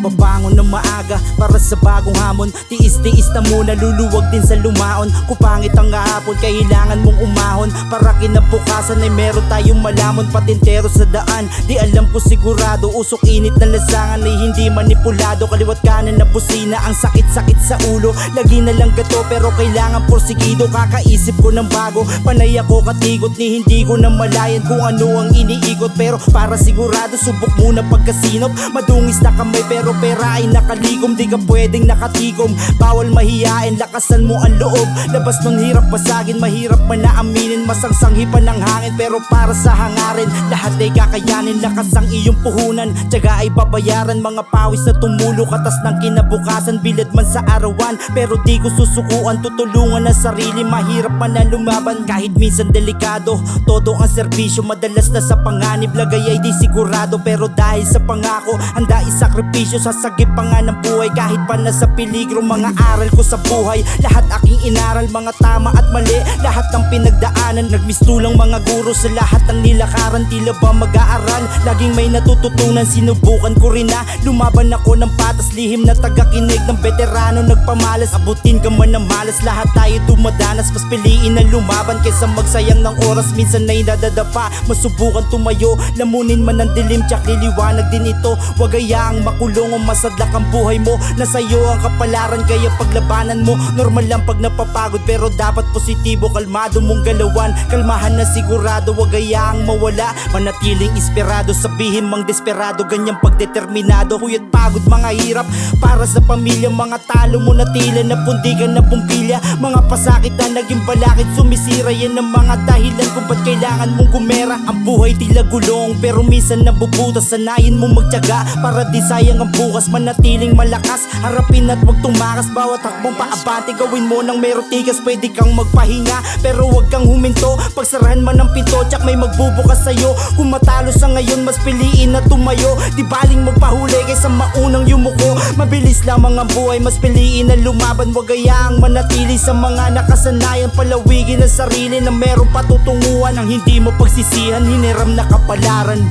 Babangon ng maaga para sa bagong hamon. Tiis-tiis na muna, luluwag din sa lumaon. Kung pangit ang hapon, kailangan mong umahon para kinabukasan ay meron tayong malamon. Patintero sa daan, di alam ko sigurado. Usok init na lasangan ay hindi manipulado. Kaliwat kanan na busina, ang sakit-sakit sa ulo. Lagi na lang gato pero kailangan porsigido. Kakaisip ko ng bago, panay ako katigot. Ni hindi ko na malayan kung ano ang iniikot. Pero para sigurado, subok muna pagkasinop. Madungis na kamay pero pera ay nakaligom. Di ka pwedeng nakatikom, bawal mahiyain, lakasan mo ang loob. Labas nun hirap basagin, mahirap man na aminin. Masangsanghipan ng hangin pero para sa hangarin, lahat ay kakayanin. Lakas ang iyong puhunan, tiyaga ay babayaran. Mga pawis na tumulo, katas ng kinabukasan. Bilad man sa arawan, pero di ko susukuan. Tutulungan ang sarili, mahirap man na lumaban. Kahit minsan delikado, todo ang serbisyo. Madalas na sa panganib, lagay ay di sigurado. Pero dahil sa pangako, handa isakripisyo. Sasagip pa nga ng buhay kahit pa nasa peligro. Mga aral ko sa buhay, lahat aking inaral. Mga tama at mali, lahat ng pinagdaanan. Nagmistulang mga guro sa lahat ng nilakaran. Tila ba mag-aaral, laging may natututunan. Sinubukan ko rin na lumaban ako ng patas. Lihim na tagakinig ng veterano, nagpamalas. Abutin ka man ng malas, lahat tayo dumadanas. Mas piliin na lumaban kaysa magsayang ng oras. Minsan na'y nadadapa, masubukan tumayo. Lamunin man ang dilim, tsak liliwanag din ito. Wag hayaang makulong o masadlak ang buhay mo. Nasa'yo ang kapalaran, kaya paglabanan mo. Normal lang pag napapagod pero dapat positibo. Kalmado mong galawan, kalmahan na sigurado. Wag hayaang mawala, manatiling inspirado. Sabihin mang desperado, ganyang pagdeterminado. Huyat pagod, mga hirap para sa pamilya. Mga talo mo na tila na pundigan na bumbilya. Mga pasakit na naging balakid, sumisira. Yan ang mga dahilan kung ba't kailangan mong gumera. Ang buhay tila gulong pero minsan nabubutas. Sanayin mo magtiyaga para di sayang ang bukas. Manatiling malakas, harapin at wag tumakas. Bawat hakbang paabante, gawin mo ng meron tigas. Pwede kang magpahinga pero wag kang huminto. Pagsarahan man ang pinto, tsak may magbubukas sa'yo. Kung matalo sa ngayon, mas piliin na tumayo. Di baling magpahuli kaysa maunang yumuko. Mabilis lamang ang buhay, mas piliin na lumaban. Wag hayaang manatili sa mga nakasanayan. Palawigin ang sarili na meron patutunguhan. Ang hindi mo pagsisihan, hiniram na kapalaran.